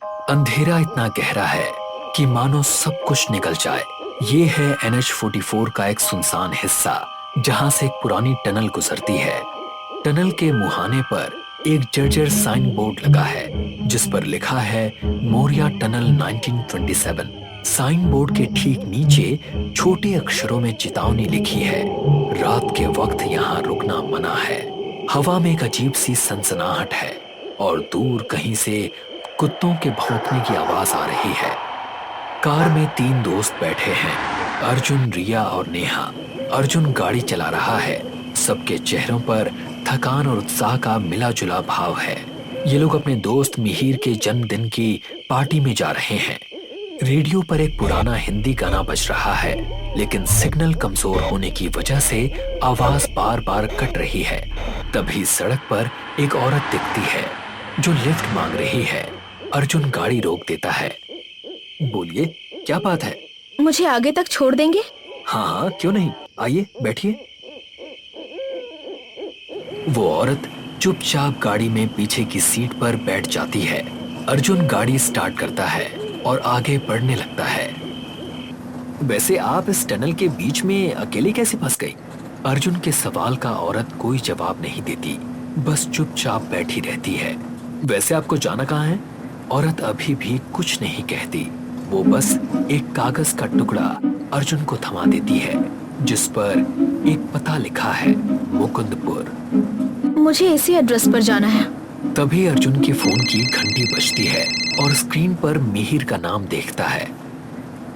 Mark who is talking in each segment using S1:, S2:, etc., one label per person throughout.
S1: अंधेरा इतना गहरा है कि मानो सब कुछ निकल जाए। ये है NH44 का एक सुनसान हिस्सा जहां से एक पुरानी टनल गुजरती है। टनल के मुहाने पर एक जर्जर साइन बोर्ड लगा है जिस पर लिखा है मोरिया टनल 1927। साइन बोर्ड के ठीक नीचे छोटे अक्षरों में चेतावनी लिखी है, रात के वक्त यहाँ रुकना मना है। हवा में एक अजीब सी सनसनाहट है और दूर कहीं से कुत्तों के भौंकने की आवाज आ रही है। कार में 3 दोस्त बैठे हैं, अर्जुन, रिया और नेहा। अर्जुन गाड़ी चला रहा है। सबके चेहरों पर थकान और उत्साह का मिला जुला भाव है। ये लोग अपने दोस्त मिहिर के जन्मदिन की पार्टी में जा रहे हैं। रेडियो पर एक पुराना हिंदी गाना बज रहा है, लेकिन सिग्नल कमजोर होने की वजह से आवाज बार बार कट रही है। तभी सड़क पर एक औरत दिखती है जो लिफ्ट मांग रही है। अर्जुन गाड़ी रोक देता है। बोलिए, क्या बात है?
S2: मुझे आगे तक छोड़ देंगे?
S1: हाँ हाँ, क्यों नहीं, आइए बैठिए। वो औरत चुपचाप गाड़ी में पीछे की सीट पर बैठ जाती है। अर्जुन गाड़ी स्टार्ट करता है और आगे बढ़ने लगता है। वैसे आप इस टनल के बीच में अकेले कैसे फंस गई? अर्जुन के सवाल का औरत कोई जवाब नहीं देती, बस चुपचाप बैठी रहती है। वैसे आपको जाना कहाँ है? औरत अभी भी कुछ नहीं कहती। वो बस एक कागज का टुकड़ा अर्जुन को थमा देती है जिस पर एक पता लिखा है, मुकुंदपुर।
S2: मुझे इसी एड्रेस पर जाना है।
S1: तभी अर्जुन के फोन की घंटी बजती है और स्क्रीन पर मिहिर का नाम देखता है।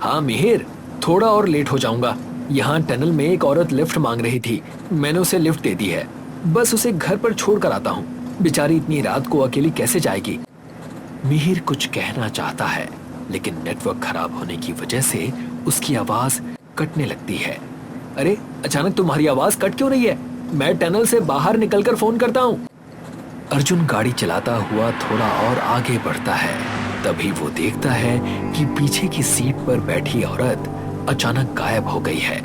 S1: हाँ मिहिर, थोड़ा और लेट हो जाऊंगा। यहाँ टनल में एक औरत लिफ्ट मांग रही थी, मैंने उसे लिफ्ट दे दी है। बस उसे घर पर छोड़ कर आता हूँ। बेचारी इतनी रात को अकेली कैसे जाएगी? मिहिर कुछ कहना चाहता है, लेकिन नेटवर्क खराब होने की वजह से उसकी आवाज कटने लगती है। अरे, अचानक तुम्हारी आवाज कट क्यों रही है? मैं टनल से बाहर निकलकर फोन करता हूँ। अर्जुन गाड़ी चलाता हुआ थोड़ा और आगे बढ़ता है। तभी वो देखता है कि पीछे की सीट पर बैठी औरत अचानक गायब हो गई है।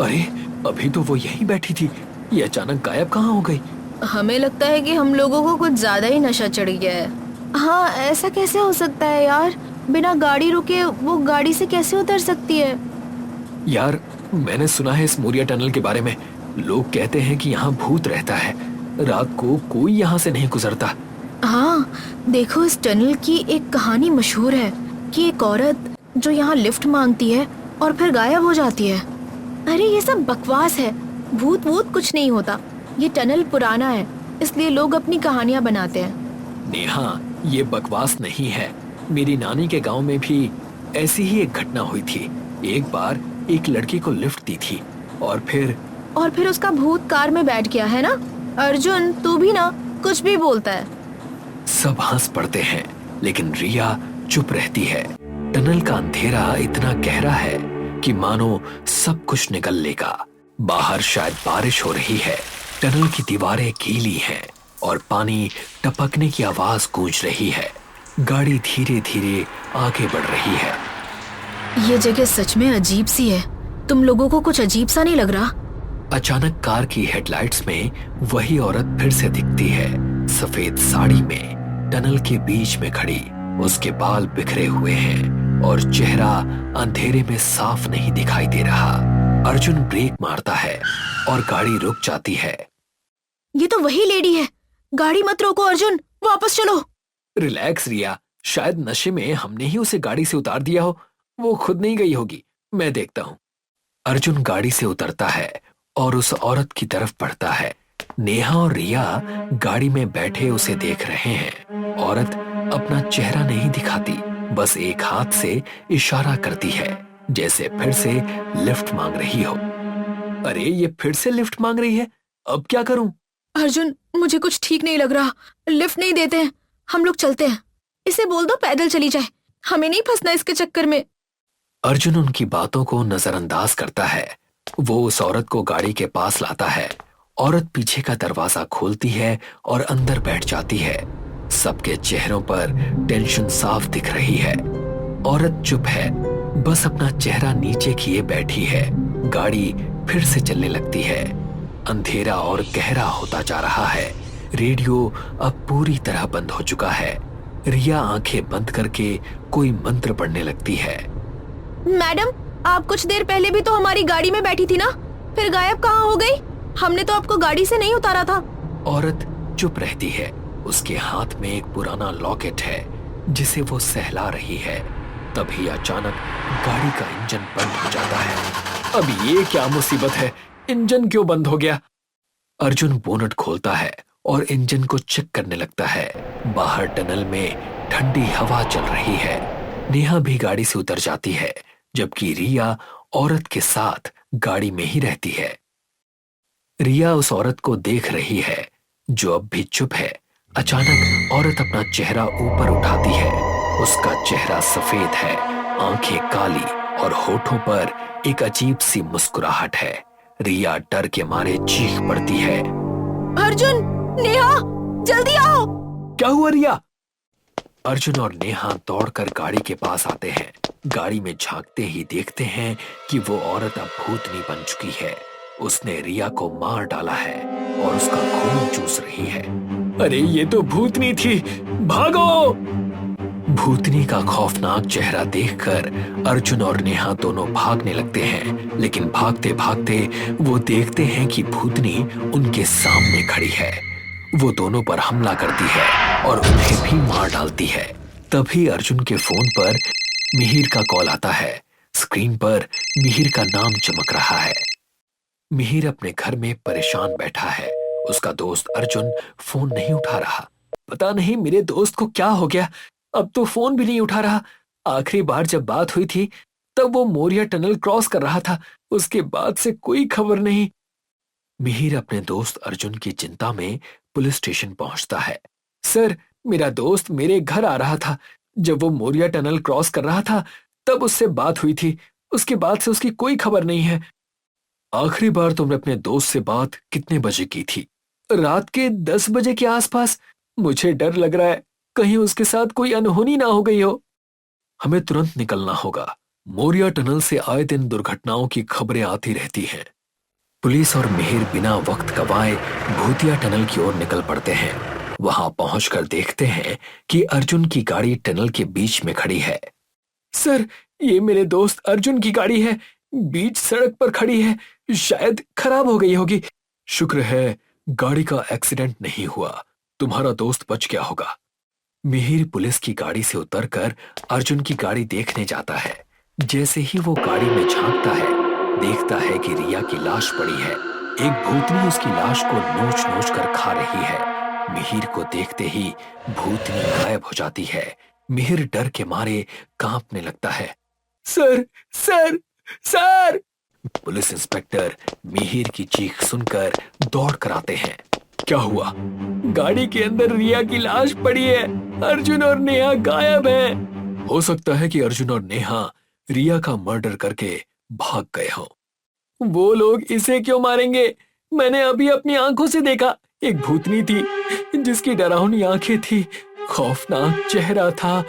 S1: अरे, अभी तो वो यहीं बैठी थी, ये अचानक गायब कहाँ हो गई?
S2: हमें लगता है कि हम लोगों को कुछ ज्यादा ही नशा चढ़ गया है। हाँ, ऐसा कैसे हो सकता है यार? बिना गाड़ी रुके वो गाड़ी से कैसे उतर सकती है?
S1: यार, मैंने सुना है इस मोरिया टनल के बारे में। लोग कहते हैं कि यहाँ भूत रहता है, रात को कोई यहाँ से नहीं गुजरता।
S2: हाँ, देखो, इस टनल की एक कहानी मशहूर है कि एक औरत जो यहाँ लिफ्ट मांगती है और फिर गायब हो जाती है। अरे, ये सब बकवास है। भूत वूत कुछ नहीं होता। ये टनल पुराना है, इसलिए लोग अपनी कहानियां बनाते हैं।
S1: नेहा, ये बकवास नहीं है। मेरी नानी के गांव में भी ऐसी ही एक घटना हुई थी। एक बार एक लड़की को लिफ्ट दी थी और फिर
S2: उसका भूत कार में बैठ गया है ना? अर्जुन, तू भी ना कुछ भी बोलता है।
S1: सब हंस पड़ते हैं, लेकिन रिया चुप रहती है। टनल का अंधेरा इतना गहरा है कि मानो सब कुछ निकल लेगा। बाहर शायद बारिश हो रही है। टनल की दीवारें गीली हैं और पानी टपकने की आवाज गूंज रही है। गाड़ी धीरे धीरे आगे बढ़ रही है।
S2: ये जगह सच में अजीब सी है। तुम लोगों को कुछ अजीब सा नहीं लग रहा?
S1: अचानक कार की हेडलाइट्स में वही औरत फिर से दिखती है, सफेद साड़ी में, टनल के बीच में खड़ी। उसके बाल बिखरे हुए हैं और चेहरा अंधेरे में साफ नहीं दिखाई दे रहा। अर्जुन ब्रेक मारता है और गाड़ी रुक जाती है।
S2: ये तो वही लेडी है। गाड़ी मत रोको अर्जुन, वापस चलो।
S1: रिलैक्स रिया, शायद नशे में हमने ही उसे गाड़ी से उतार दिया हो। वो खुद नहीं गई होगी, मैं देखता हूँ। अर्जुन गाड़ी से उतरता है और उस औरत की तरफ बढ़ता है। नेहा और रिया गाड़ी में बैठे उसे देख रहे हैं। औरत अपना चेहरा नहीं दिखाती, बस एक हाथ से इशारा करती है, जैसे फिर से लिफ्ट मांग रही हो। अरे, ये फिर से लिफ्ट मांग रही है, अब क्या करूं?
S2: अर्जुन, मुझे कुछ ठीक नहीं लग रहा। लिफ्ट नहीं देते हैं, हम लोग चलते हैं। इसे बोल दो पैदल चली जाए, हमें नहीं फंसना इसके चक्कर में।
S1: अर्जुन उनकी बातों को नजरअंदाज करता है। वो उस औरत को गाड़ी के पास लाता है। औरत पीछे का दरवाजा खोलती है और अंदर बैठ जाती है। सबके चेहरों पर टेंशन साफ दिख रही है। औरत चुप है, बस अपना चेहरा नीचे किए बैठी है। गाड़ी फिर से चलने लगती है। अंधेरा और गहरा होता जा रहा है। रेडियो अब पूरी तरह बंद हो चुका है। रिया आंखें बंद करके कोई मंत्र पढ़ने लगती है।
S2: मैडम, आप कुछ देर पहले भी तो हमारी गाड़ी में बैठी थी ना, फिर गायब कहाँ हो गई? हमने तो आपको गाड़ी से नहीं उतारा था।
S1: औरत चुप रहती है। उसके हाथ में एक पुराना लॉकेट है जिसे वो सहला रही है। तभी अचानक गाड़ी का इंजन बंद हो जाता है। अब ये क्या मुसीबत है, इंजन क्यों बंद हो गया? अर्जुन बोनट खोलता है और इंजन को चेक करने लगता है। बाहर टनल में ठंडी हवा चल रही है। नेहा भी गाड़ी से उतर जाती है, जबकि रिया औरत के साथ गाड़ी में ही रहती है। रिया उस औरत को देख रही है जो अब भी चुप है। अचानक औरत अपना चेहरा ऊपर उठाती है। उसका चेहरा सफेद है, आंखें काली और होठों पर एक अजीब सी मुस्कुराहट है। रिया डर के मारे चीख पड़ती है।
S2: अर्जुन, नेहा, जल्दी आओ।
S1: क्या हुआ रिया? अर्जुन और नेहा दौड़कर गाड़ी के पास आते हैं। गाड़ी में झांकते ही देखते हैं कि वो औरत अब भूतनी बन चुकी है। उसने रिया को मार डाला है और उसका खून चूस रही है। अरे ये तो भूतनी थी, भागो! भूतनी का खौफनाक चेहरा देखकर अर्जुन और नेहा दोनों भागने लगते हैं, लेकिन भागते भागते वो देखते हैं कि भूतनी उनके सामने खड़ी है। वो दोनों पर हमला करती है और उन्हें भी मार डालती है। तभी अर्जुन के फोन पर मिहिर का कॉल आता है। स्क्रीन पर मिहिर का नाम चमक रहा है। मिहिर अपने घर में परेशान बैठा है। उसका दोस्त अर्जुन फोन नहीं उठा रहा। पता नहीं मेरे दोस्त को क्या हो गया, अब तो फोन भी नहीं उठा रहा। आखिरी बार जब बात हुई थी तब वो मोरिया टनल क्रॉस कर रहा था, उसके बाद से कोई खबर नहीं। मिहिर अपने दोस्त अर्जुन की चिंता में पुलिस स्टेशन पहुंचता है। सर, मेरा दोस्त मेरे घर आ रहा था। जब वो मोरिया टनल क्रॉस कर रहा था तब उससे बात हुई थी, उसके बाद से उसकी कोई खबर नहीं है। आखिरी बार तुमने अपने दोस्त से बात कितने बजे की थी? रात के 10 बजे के आसपास। मुझे डर लग रहा है कहीं उसके साथ कोई अनहोनी ना हो गई हो। हमें तुरंत निकलना होगा। मोरिया टनल से आए दिन दुर्घटनाओं की खबरें आती रहती हैं। पुलिस और मिहिर बिना वक्त गवाए भूतिया टनल की ओर निकल पड़ते हैं। वहां पहुंचकर देखते हैं कि अर्जुन की गाड़ी टनल के बीच में खड़ी है। सर, ये मेरे दोस्त अर्जुन की गाड़ी है, बीच सड़क पर खड़ी है, शायद खराब हो गई होगी। शुक्र है गाड़ी का एक्सीडेंट नहीं हुआ, तुम्हारा दोस्त बच गया होगा। मिहिर पुलिस की गाड़ी से उतरकर अर्जुन की गाड़ी देखने जाता है। जैसे ही वो गाड़ी में झांकता है, देखता है कि रिया की लाश पड़ी है। एक भूतनी उसकी लाश को नोच नोच कर खा रही है। मिहिर को देखते ही भूतनी गायब हो जाती है। मिहिर डर के मारे कांपने लगता है। Sir, sir, sir! Police inspector Mihir की चीख सुनकर दौड़ कर आते हैं। क्या हुआ? गाड़ी के अंदर रिया की लाश पड़ी है, अर्जुन और नेहा गायब हैं। हो सकता है कि अर्जुन और नेहा रिया का मर्डर करके भाग गए हो। वो लोग इसे क्यों मारेंगे? मैंने अभी अपनी आंखों से देखा, एक भूतनी थी जिसकी डरावनी आंखें थी, खौफनाक चेहरा था।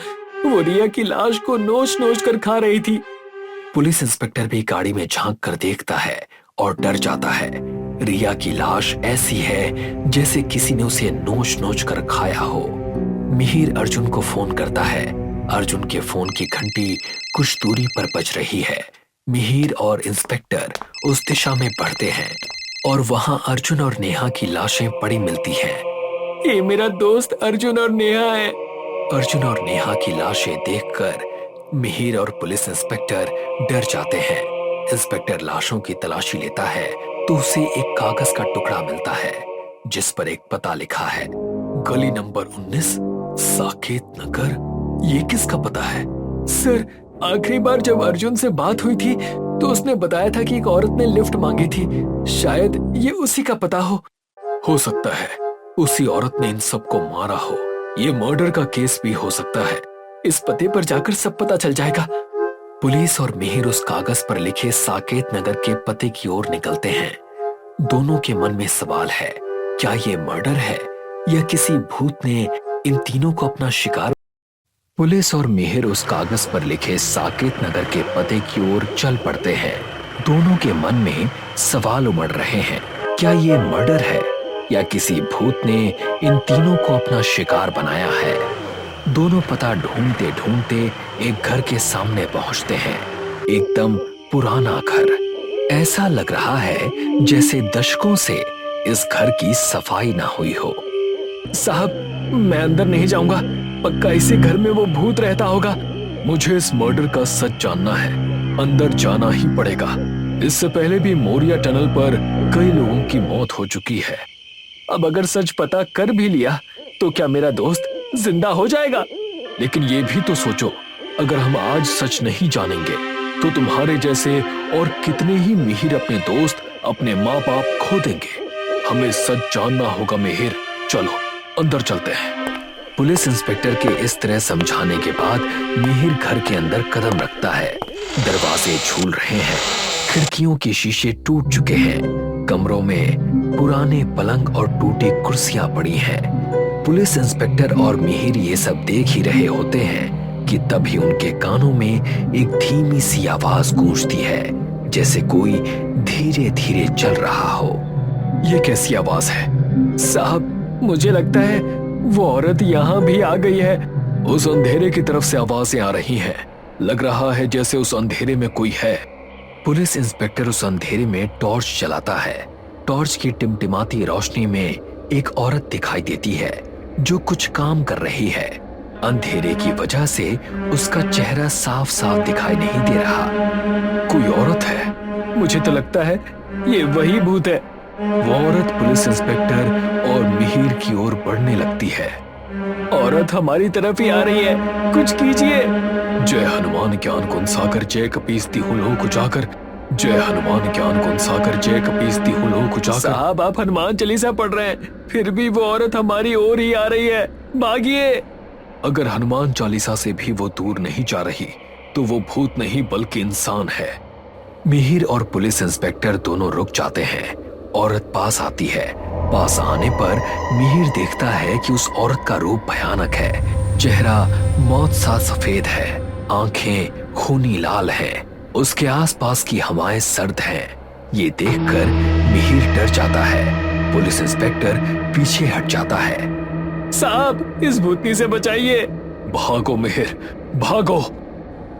S1: वो रिया की लाश को नोच नोच कर खा रही थी। पुलिस इंस्पेक्टर भी गाड़ी में झांक कर देखता है और डर जाता है। रिया की लाश ऐसी है जैसे किसी ने उसे नोच नोच कर खाया हो। मिहिर अर्जुन को फोन करता है। अर्जुन के फोन की घंटी कुछ दूरी पर बज रही है। मिहिर और इंस्पेक्टर उस दिशा में बढ़ते हैं और वहां अर्जुन और नेहा की लाशें पड़ी मिलती हैं। ये मेरा दोस्त अर्जुन और नेहा है। अर्जुन और नेहा की लाशें देखकर मिहिर और पुलिस इंस्पेक्टर डर जाते हैं। इंस्पेक्टर लाशों की तलाशी लेता है तो उसे एक कागज का टुकड़ा मिलता है जिस पर एक पता लिखा है, गली नंबर 19, साकेत नगर। ये किसका पता है? सर, आखिरी बार जब अर्जुन से बात हुई थी तो उसने बताया था कि एक औरत ने लिफ्ट मांगी थी, शायद ये उसी का पता हो सकता है उसी औरत ने इन सबको मारा हो। ये मर्डर का केस भी हो सकता है। इस पते पर जाकर सब पता चल जाएगा। पुलिस और मिहिर उस कागज पर लिखे साकेत नगर के पते की ओर निकलते हैं। दोनों के मन में सवाल है, क्या ये मर्डर है या किसी भूत ने इन तीनों को अपना शिकार। पुलिस और मिहिर उस कागज पर लिखे साकेत नगर के पते की ओर चल पड़ते हैं। दोनों के मन में सवाल उमड़ रहे हैं, क्या ये मर्डर है या किसी भूत ने इन तीनों को अपना शिकार बनाया है। दोनों पता ढूंढते ढूंढते एक घर के सामने पहुंचते हैं। एकदम पुराना घर, ऐसा लग रहा है जैसे दशकों से इस घर की सफाई ना हुई हो। साहब, मैं अंदर नहीं जाऊंगा, पक्का इसी घर में वो भूत रहता होगा। मुझे इस मर्डर का सच जानना है, अंदर जाना ही पड़ेगा। इससे पहले भी मोरिया टनल पर कई लोगों की मौत हो चुकी है। अब अगर सच पता कर भी लिया तो क्या मेरा दोस्त जिंदा हो जाएगा? लेकिन ये भी तो सोचो, अगर हम आज सच नहीं जानेंगे तो तुम्हारे जैसे और कितने ही मिहिर अपने दोस्त, अपने माँ बाप खो देंगे। हमें सच जानना होगा मिहिर, चलो अंदर चलते हैं। पुलिस इंस्पेक्टर के इस तरह समझाने के बाद मिहिर घर के अंदर कदम रखता है। दरवाजे झूल रहे हैं, खिड़कियों के शीशे टूट चुके हैं, कमरों में पुराने पलंग और टूटी कुर्सियां पड़ी हैं। पुलिस इंस्पेक्टर और मिहिर ये सब देख ही रहे होते हैं कि तभी उनके कानों में एक धीमी सी आवाज गूंजती है, जैसे कोई धीरे धीरे चल रहा हो। ये कैसी आवाज है? साहब, मुझे लगता है वो औरत यहाँ भी आ गई है। उस अंधेरे की तरफ से आवाजें आ रही हैं। लग रहा है जैसे उस अंधेरे में कोई है। पुलिस इंस्पेक्टर उस अंधेरे में टॉर्च चलाता है। टॉर्च की टिमटिमाती रोशनी में एक औरत दिखाई देती है जो कुछ काम कर रही है। अंधेरे की वजह से उसका चेहरा साफ साफ दिखाई नहीं दे रहा। कोई औरत है, मुझे तो लगता है ये वही भूत है। वो औरत पुलिस इंस्पेक्टर और मिहिर की ओर बढ़ने लगती है। औरत हमारी तरफ ही आ रही है, कुछ कीजिए। जय हनुमान ज्ञान गुण सागर, जय कपीसती हूँ लोक उजागर। जय हनुमान ज्ञान गुण सागर, जय कपीसती हूँ लोक उजागर। साहब, आप हनुमान चालीसा पढ़ रहे हैं, फिर भी वो औरत हमारी ओर ही आ रही है, भागिए। अगर हनुमान चालीसा से भी वो दूर नहीं जा रही तो वो भूत नहीं बल्कि इंसान है। मिहिर और पुलिस इंस्पेक्टर दोनों रुक जाते हैं। औरत पास आती है। पास आने पर मिहिर देखता है कि उस औरत का रूप भयानक है। चेहरा मौत सा सफेद है, आंखें खूनी लाल हैं, उसके आसपास की हवाएं सर्द हैं। ये देखकर मिहिर डर जाता है। पुलिस इंस्पेक्टर पीछे हट जाता है। साहब, इस भूतनी से बचाइए। भागो मिहिर, भागो।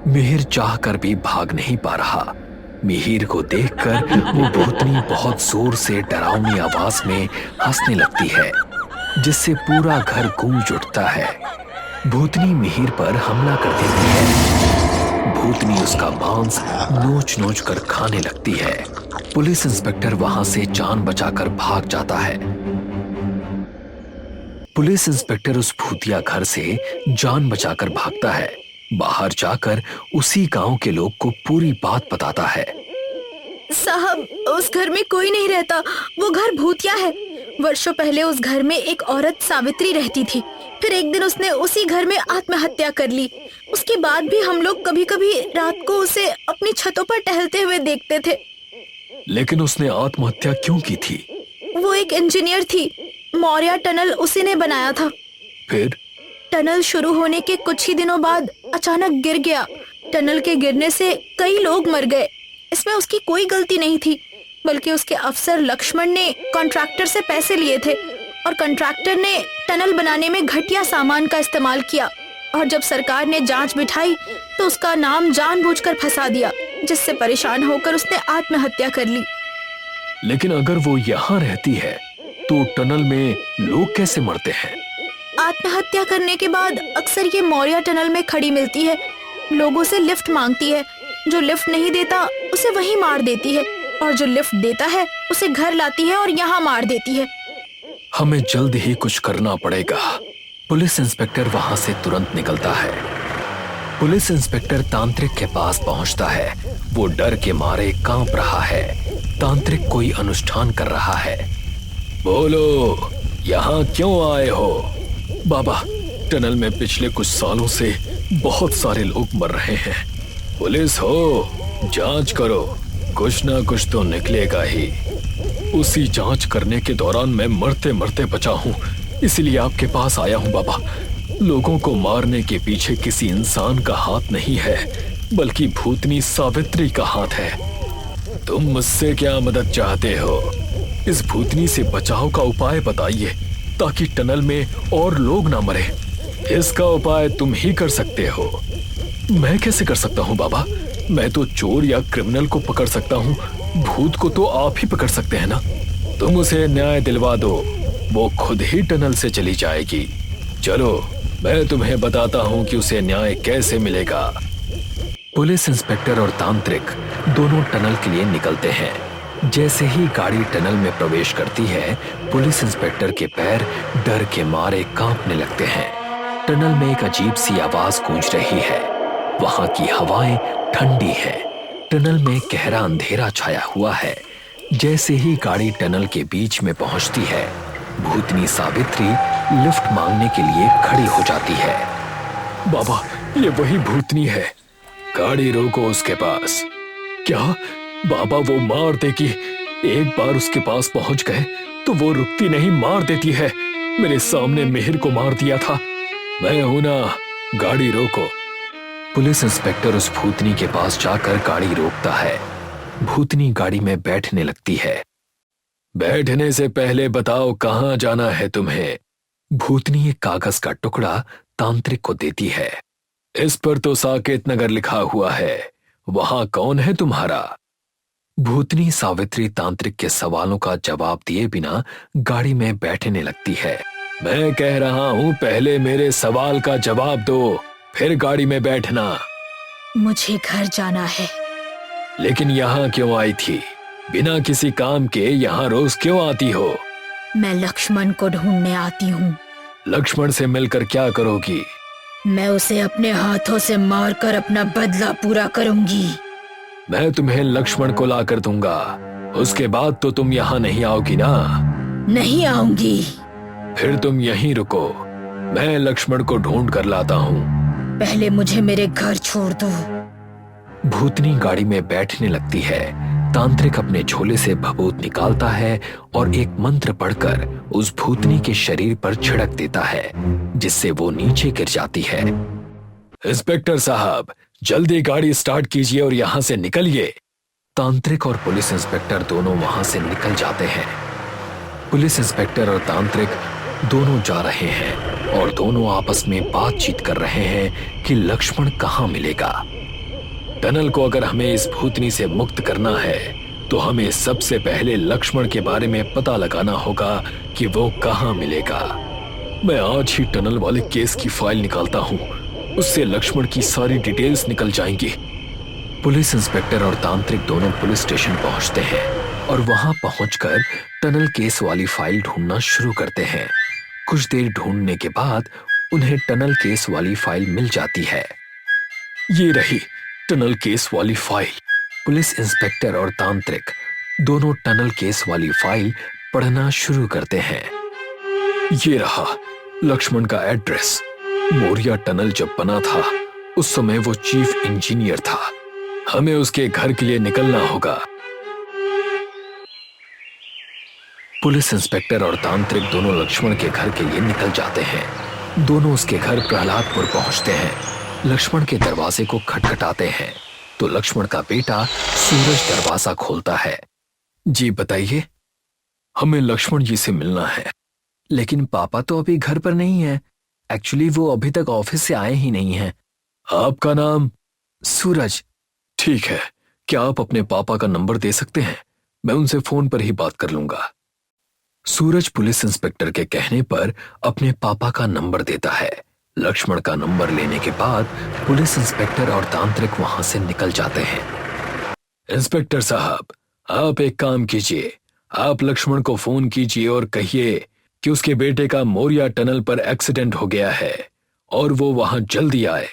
S1: मिहिर चाहकर भी भाग नहीं पा रहा। मिहिर को देखकर वो भूतनी बहुत जोर से डरावनी आवाज में हंसने लगती है, जिससे पूरा घर गूंज उठता है। भूतनी मिहिर पर हमला कर देती है। भूतनी उसका मांस नोच नोच कर खाने लगती है। पुलिस इंस्पेक्टर वहां से जान बचाकर भाग जाता है। पुलिस इंस्पेक्टर उस भूतिया घर से जान बचाकर भागता है। बाहर जाकर उसी गांव के लोग को पूरी बात बताता है।
S2: साहब, उस घर में कोई नहीं रहता, वो घर भूतिया है। वर्षों पहले उस घर में एक औरत सावित्री रहती थी। फिर एक दिन उसने उसी घर में आत्महत्या कर ली। उसके बाद भी हम लोग कभी कभी रात को उसे अपनी छतों पर टहलते हुए देखते थे।
S1: लेकिन उसने आत्महत्या क्यों की थी?
S2: वो एक इंजीनियर थी। मौर्या टनल उसी ने बनाया था।
S1: फिर
S2: टनल शुरू होने के कुछ ही दिनों बाद अचानक गिर गया। टनल के गिरने से कई लोग मर गए। इसमें उसकी कोई गलती नहीं थी, बल्कि उसके अफसर लक्ष्मण ने कॉन्ट्रैक्टर से पैसे लिए थे और कॉन्ट्रैक्टर ने टनल बनाने में घटिया सामान का इस्तेमाल किया। और जब सरकार ने जांच बिठाई तो उसका नाम जानबूझकर फंसा दिया, जिससे परेशान होकर उसने आत्महत्या कर ली।
S1: लेकिन अगर वो यहाँ रहती है तो टनल में लोग कैसे मरते हैं?
S2: आत्महत्या करने के बाद अक्सर ये मौर्या टनल में खड़ी मिलती है। लोगों से लिफ्ट मांगती है। जो लिफ्ट नहीं देता उसे वहीं मार देती है, और जो लिफ्ट देता है उसे घर लाती है और यहाँ मार देती है।
S1: हमें जल्द ही कुछ करना पड़ेगा। पुलिस इंस्पेक्टर वहां से तुरंत निकलता है। पुलिस इंस्पेक्टर तांत्रिक के पास पहुंचता है। वो डर के मारे कांप रहा है। तांत्रिक कोई अनुष्ठान कर रहा है। बोलो, यहाँ क्यों आए हो? बाबा, टनल में पिछले कुछ सालों से बहुत सारे लोग मर रहे हैं। पुलिस हो, जांच करो, कुछ ना कुछ तो निकलेगा ही। उसी जांच करने के दौरान मैं मरते मरते बचा हूँ, इसलिए आपके पास आया हूँ बाबा। लोगों को मारने के पीछे किसी इंसान का हाथ नहीं है, बल्कि भूतनी सावित्री का हाथ है। तुम मुझसे क्या मदद चाहते हो? इस भूतनी से बचाव का उपाय बताइए, ताकि टनल में और लोग ना मरे। इसका उपाय तुम ही कर सकते हो। मैं कैसे कर सकता हूँ बाबा? मैं तो चोर या क्रिमिनल को पकड़ सकता हूँ, भूत को तो आप ही पकड़ सकते हैं ना। तुम उसे न्याय दिलवा दो, वो खुद ही टनल से चली जाएगी। चलो मैं तुम्हें बताता हूँ कि उसे न्याय कैसे मिलेगा। पुलिस इंस्पेक्टर और तांत्रिक दोनों टनल के लिए निकलते हैं। जैसे ही गाड़ी टनल में प्रवेश करती है, पुलिस इंस्पेक्टर के पैर डर के मारे कांपने लगते हैं। टनल में एक अजीब सी आवाज गूंज रही है। वहां की हवाएं ठंडी हैं। टनल में गहरा अंधेरा छाया हुआ है। जैसे ही गाड़ी टनल के बीच में पहुंचती है, भूतनी सावित्री लिफ्ट मांगने के लिए खड़ी हो जाती है। बाबा, ये वही भूतनी है। गाड़ी रोको उसके पास। क्या बाबा, वो मार देगी। एक बार उसके पास पहुंच गए तो वो रुकती नहीं, मार देती है। मेरे सामने मिहिर को मार दिया था। मैं हूं ना, गाड़ी रोको। पुलिस इंस्पेक्टर उस भूतनी के पास जाकर गाड़ी रोकता है। भूतनी गाड़ी में बैठने लगती है। बैठने से पहले बताओ कहां जाना है तुम्हें? भूतनी एक कागज का टुकड़ा तांत्रिक को देती है। इस पर तो साकेत नगर लिखा हुआ है। वहां कौन है तुम्हारा? भूतनी सावित्री तांत्रिक के सवालों का जवाब दिए बिना गाड़ी में बैठने लगती है। मैं कह रहा हूं, पहले मेरे सवाल का जवाब दो, फिर गाड़ी में बैठना।
S2: मुझे घर जाना है।
S1: लेकिन यहाँ क्यों आई थी? बिना किसी काम के यहाँ रोज क्यों आती हो?
S2: मैं लक्ष्मण को ढूंढने आती हूँ।
S1: लक्ष्मण से मिलकर क्या करोगी?
S2: मैं उसे अपने हाथों से मारकर अपना बदला पूरा करूंगी।
S1: मैं तुम्हें लक्ष्मण को ला कर दूंगा। उसके बाद तो तुम यहाँ नहीं आओगी ना?
S2: नहीं आऊंगी।
S1: फिर तुम यहीं रुको, मैं लक्ष्मण को ढूंढ कर लाता हूँ।
S2: पहले मुझे मेरे घर छोड़ दो।
S1: भूतनी गाड़ी में बैठने लगती है। तांत्रिक अपने झोले से भभूत निकालता है और एक मंत्र पढ़कर उस भूतनी के शरीर पर छिड़क देता है, जिससे वो नीचे गिर जाती है। इंस्पेक्टर साहब, जल्दी गाड़ी स्टार्ट कीजिए और यहाँ से निकलिए। तांत्रिक और पुलिस इंस्पेक्टर दोनों वहां से निकल जाते हैं। पुलिस इंस्पेक्टर और तांत्रिक दोनों जा रहे हैं और दोनों आपस में बातचीत कर रहे हैं कि लक्ष्मण कहाँ मिलेगा। टनल को अगर हमें इस भूतनी से मुक्त करना है तो हमें सबसे पहले लक्ष्मण के बारे में पता लगाना होगा कि वो कहाँ मिलेगा। मैं आज ही टनल वाले केस की फाइल निकालता हूँ, उससे लक्ष्मण की सारी डिटेल्स निकल जाएंगी। पुलिस इंस्पेक्टर और तांत्रिक दोनों पुलिस स्टेशन पहुंचते हैं और वहां पहुंचकर टनल केस वाली फाइल ढूंढना शुरू करते हैं। कुछ देर ढूंढने के बाद उन्हें टनल केस वाली फाइल मिल जाती है। ये रही टनल केस वाली फाइल। पुलिस इंस्पेक्टर और तांत्रिक दोनों टनल केस वाली फाइल पढ़ना शुरू करते हैं। ये रहा लक्ष्मण का एड्रेस। मोरिया टनल जब बना था उस समय वो चीफ इंजीनियर था। हमें उसके घर के लिए निकलना होगा। पुलिस इंस्पेक्टर और तांत्रिक दोनों लक्ष्मण के घर के लिए निकल जाते हैं। दोनों उसके घर प्रहलादपुर पहुंचते हैं। लक्ष्मण के दरवाजे को खटखटाते हैं तो लक्ष्मण का बेटा सूरज दरवाजा खोलता है। जी बताइए। हमें लक्ष्मण जी से मिलना है। लेकिन पापा तो अभी घर पर नहीं है। एक्चुअली वो अभी तक ऑफिस से आए ही नहीं हैं। आपका नाम? सूरज। ठीक है, क्या आप अपने पापा का नंबर दे सकते हैं? मैं उनसे फोन पर ही बात कर लूंगा। सूरज पुलिस इंस्पेक्टर के कहने पर अपने पापा का नंबर देता है। लक्ष्मण का नंबर लेने के बाद पुलिस इंस्पेक्टर और तांत्रिक वहां से निकल जाते हैं। इंस्पेक्टर साहब, आप एक काम कीजिए, आप लक्ष्मण को फोन कीजिए और कहिए कि उसके बेटे का मोरिया टनल पर एक्सीडेंट हो गया है और वो वहां जल्दी आए।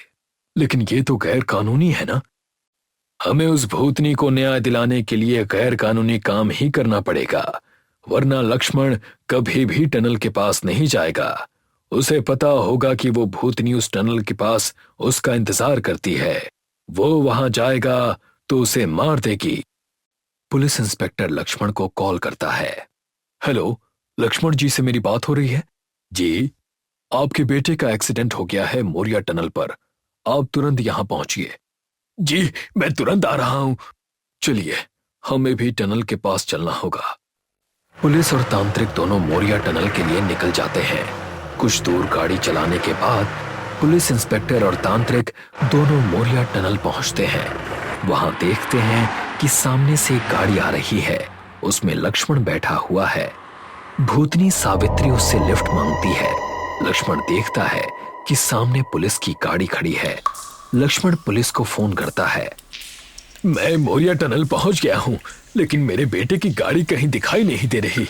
S1: लेकिन ये तो गैर कानूनी है ना? हमें उस भूतनी को न्याय दिलाने के लिए गैर कानूनी काम ही करना पड़ेगा, वरना लक्ष्मण कभी भी टनल के पास नहीं जाएगा। उसे पता होगा कि वो भूतनी उस टनल के पास उसका इंतजार करती है। वो वहां जाएगा तो उसे मार देगी। पुलिस इंस्पेक्टर लक्ष्मण को कॉल करता है। हेलो, लक्ष्मण जी से मेरी बात हो रही है? जी, आपके बेटे का एक्सीडेंट हो गया है मोरिया टनल पर। आप तुरंत यहां पहुंचिए। जी, मैं तुरंत आ रहा हूं। चलिए, हमें भी टनल के पास चलना होगा। पुलिस और तांत्रिक दोनों मोरिया टनल के लिए निकल जाते हैं। कुछ दूर गाड़ी चलाने के बाद पुलिस इंस्पेक्टर और तांत्रिक दोनों मोरिया टनल पहुंचते हैं। वहां देखते हैं कि सामने से एक गाड़ी आ रही है, उसमें लक्ष्मण बैठा हुआ है। भूतनी सावित्री उससे लिफ्ट मांगती है। लक्ष्मण देखता है कि सामने पुलिस की गाड़ी खड़ी है। लक्ष्मण पुलिस को फोन करता है। मैं मोरिया टनल पहुंच गया हूं, लेकिन मेरे बेटे की गाड़ी कहीं दिखाई नहीं दे रही।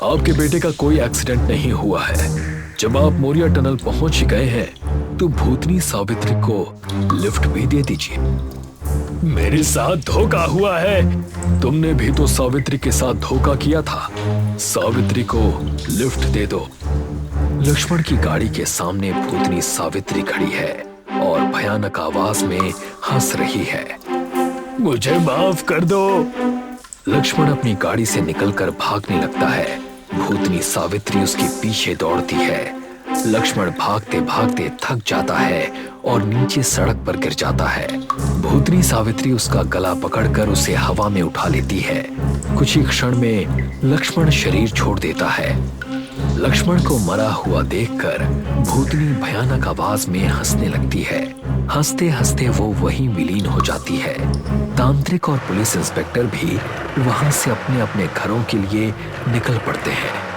S1: आपके बेटे का कोई एक्सीडेंट नहीं हुआ है। जब आप मोरिया टनल पहुंच गए हैं तो भूतनी सावित्री को लिफ्ट भी दे दीजिए। मेरे साथ धोखा हुआ है। तुमने भी तो सावित्री के साथ धोखा किया था। सावित्री को लिफ्ट दे दो। लक्ष्मण की गाड़ी के सामने भूतनी सावित्री खड़ी है और भयानक आवाज में हंस रही है। मुझे माफ कर दो। लक्ष्मण अपनी गाड़ी से निकलकर भागने लगता है। भूतनी सावित्री उसके पीछे दौड़ती है। लक्ष्मण भागते भागते थक जाता है और नीचे सड़क पर गिर जाता है। भूतनी सावित्री उसका गला पकड़कर उसे हवा में उठा लेती है। कुछ ही क्षण में लक्ष्मण शरीर छोड़ देता है। लक्ष्मण को मरा हुआ देखकर भूतनी भयानक आवाज में हंसने लगती है। हंसते हंसते वो वहीं विलीन हो जाती है। तांत्रिक और पुलिस इंस्पेक्टर भी वहां से अपने अपने घरों के लिए निकल पड़ते हैं।